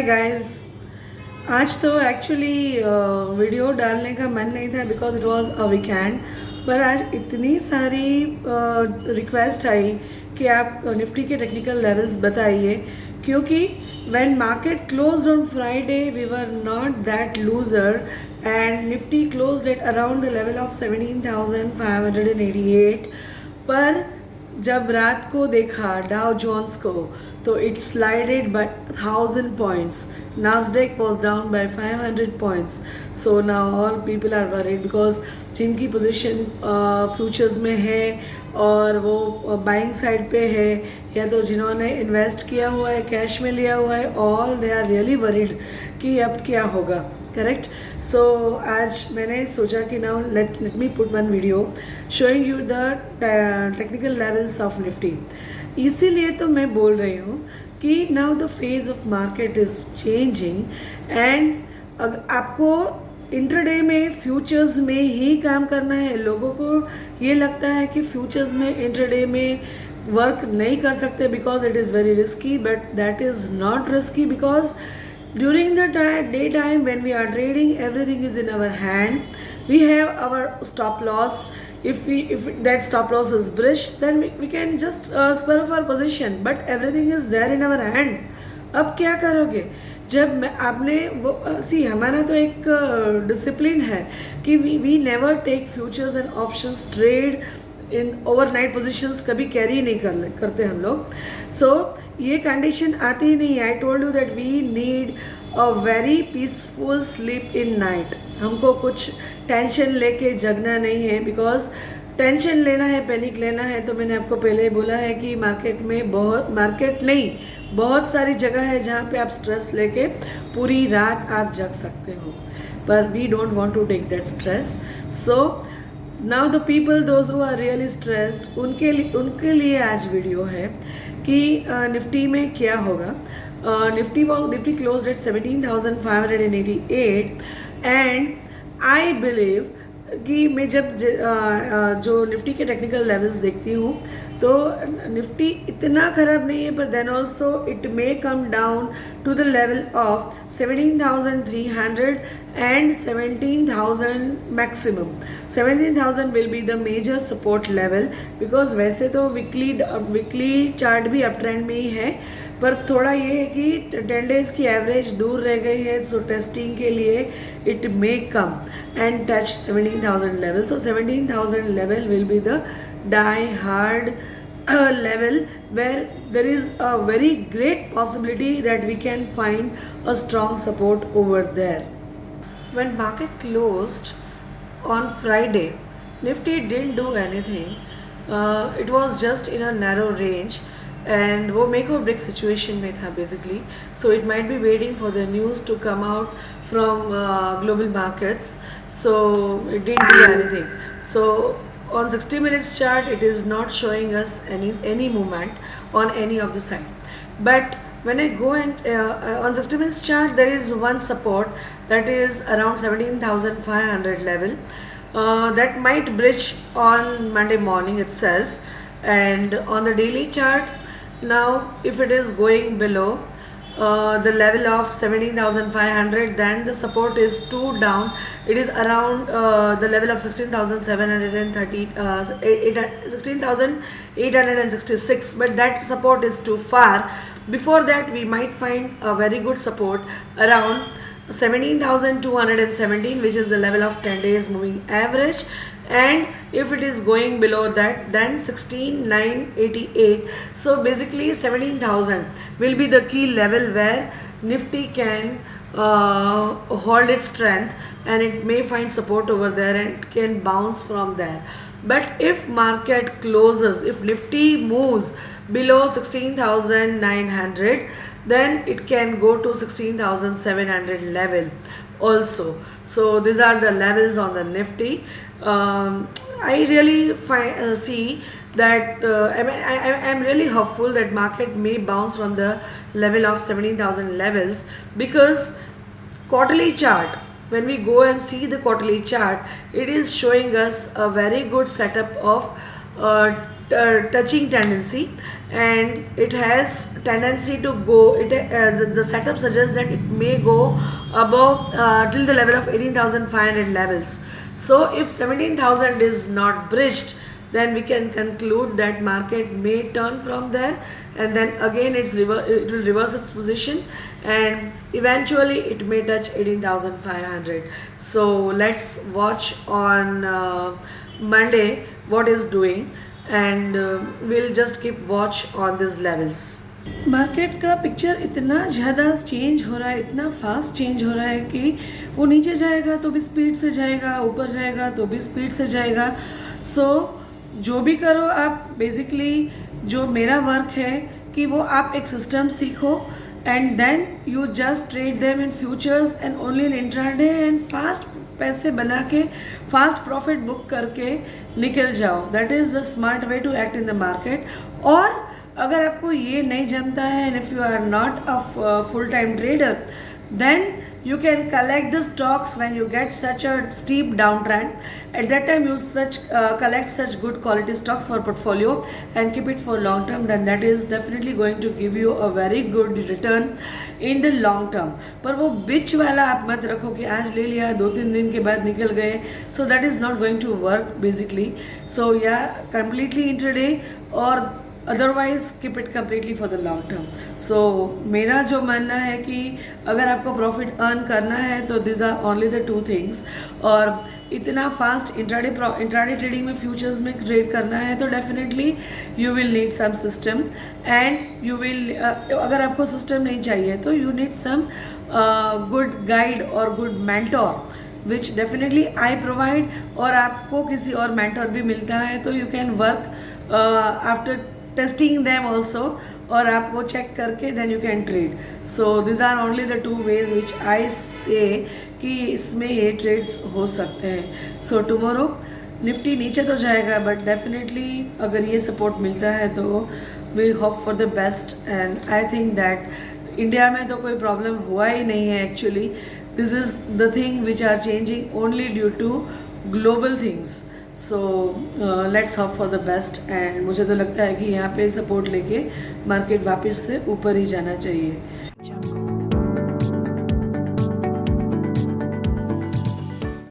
Guys. आज तो actually video डालने का मन नहीं था because it was a weekend. पर आज इतनी सारी रिक्वेस्ट आई कि आप निफ्टी के टेक्निकल लेवल्स बताइए, क्योंकि when market closed on Friday we were not that loser and Nifty closed at around the level of 17,588। पर जब रात को देखा डाउ जोन्स को तो it slided by 1000 points. Nasdaq was down by 500 points. So now all people are worried because जिनकी position futures में है और वो बाइंग साइड पे है या तो जिन्होंने इन्वेस्ट किया हुआ है, कैश में लिया हुआ है, all they are really worried कि अब क्या होगा. करेक्ट. सो आज मैंने सोचा कि now let me put one video showing you the technical levels of Nifty. इसीलिए तो मैं बोल रही हूँ कि now the phase of market is changing and आपको इंट्राडे में फ्यूचर्स में ही काम करना है. लोगों को ये लगता है कि फ्यूचर्स में इंट्राडे में वर्क नहीं कर सकते because it is very risky, but that is not risky because during the daytime when we are trading everything is in our hand. We have our stop loss. If that stop loss is breached then we can just spur off our position, but everything is there in our hand. अब क्या करोगे जब मैं आपने वो सी हमारा तो एक डिसिप्लिन है कि we never take futures and options trade in overnight positions कभी कैरी नहीं करते हम लोग. सो ये कंडीशन आती ही नहीं. I told you that we need a very peaceful sleep in night. हमको कुछ टेंशन लेके जगना नहीं है बिकॉज टेंशन लेना है, पैनिक लेना है तो मैंने आपको पहले ही बोला है कि बहुत सारी जगह है जहाँ पे आप स्ट्रेस लेके पूरी रात आप जग सकते हो. पर we don't want to take that stress. So now the people those who are really stressed उनके लिए आज वीडियो है कि निफ्टी में क्या होगा. Nifty closed eight 17,588 and I believe कि मैं जब जो निफ्टी के टेक्निकल लेवल्स देखती हूँ तो निफ्टी इतना ख़राब नहीं है, पर then also it may come down to the level of 17,300 and 17,000 maximum. 17,000 will be the major support level because वैसे तो वीकली चार्ट भी अप ट्रेंड में ही है, पर थोड़ा ये है कि 10 डेज़ की एवरेज दूर रह गई है. सो टेस्टिंग के लिए it may come and touch 17,000 level. So 17,000 level will be the die hard level where there is a very great possibility that we can find a strong support over there. When market closed on Friday, Nifty didn't do anything. It was just in a narrow range and वो make or break situation में था basically. So it might be waiting for the news to come out from global markets. So it didn't do anything. So on 60 minutes chart it is not showing us any movement on any of the side. But when I go and on 60 minutes chart there is one support that is around 17,500 level that might breach on Monday morning itself. And on the daily chart now if it is going below the level of 17,500 then the support is too down. It is around the level of 16,730 16,866, but that support is too far. Before that we might find a very good support around 17,217, which is the level of 10 days moving average. And if it is going below that then 16,988. So basically 17,000 will be the key level where Nifty can hold its strength and it may find support over there and it can bounce from there. But if market closes, if Nifty moves below 16,900 then it can go to 16,700 level also. So these are the levels on the Nifty. I really see that I'm really hopeful that market may bounce from the level of 17,000 levels because quarterly chart, when we go and see the quarterly chart, it is showing us a very good setup of touching tendency, and it has tendency to go, the setup suggests that it may go above till the level of 18,500 levels. So if 17,000 is not bridged, then we can conclude that market may turn from there, and then again it will reverse its position, and eventually it may touch 18,500. So let's watch on Monday what is doing, and we'll just keep watch on these levels. Market का picture इतना ज़्यादा change हो रहा है, इतना fast change हो रहा है कि वो नीचे जाएगा तो भी स्पीड से जाएगा, ऊपर जाएगा तो भी स्पीड से जाएगा. सो जो भी करो आप, बेसिकली जो मेरा वर्क है कि वो आप एक सिस्टम सीखो, and then you just trade them in futures and only in intraday, and fast पैसे बना के फास्ट प्रॉफिट बुक करके निकल जाओ. That is the smart way to act in the market. और अगर आपको ये नहीं जमता है, and if you are not a full time trader, then you can collect the stocks when you get such a steep downtrend. At that time you collect such good quality stocks for portfolio and keep it for long term. Then that is definitely going to give you a very good return in the long term. पर वो बीच वाला आप मत रखो कि आज ले लिया 2-3 दिन के बाद निकल गए. So that is not going to work basically. So yeah, completely intraday or otherwise keep it completely for the long term. So मेरा जो मानना है कि अगर आपको प्रॉफिट अर्न करना है तो this are only the 2 things. और इतना फास्ट इंट्राडे ट्रेडिंग में फ्यूचर्स में ट्रेड करना है तो definitely you will need some system, and you will, अगर आपको सिस्टम नहीं चाहिए तो you need some good guide और good mentor, which definitely I provide. और आपको किसी और मेंटोर भी मिलता है तो you can work after testing them also, और आप वो चेक करके then you can trade. So these are only the 2 ways which I say कि इसमें ये ट्रेड्स हो सकते हैं. सो टुमारो निफ्टी नीचे तो जाएगा, बट डेफिनेटली अगर ये सपोर्ट मिलता है तो we hope for the best. And I think that India में तो कोई प्रॉब्लम हुआ ही नहीं है actually. This is the thing which are changing only due to global things. So let's hope for the best. And मुझे तो लगता है कि यहाँ पे सपोर्ट लेके मार्केट वापस से ऊपर ही जाना चाहिए.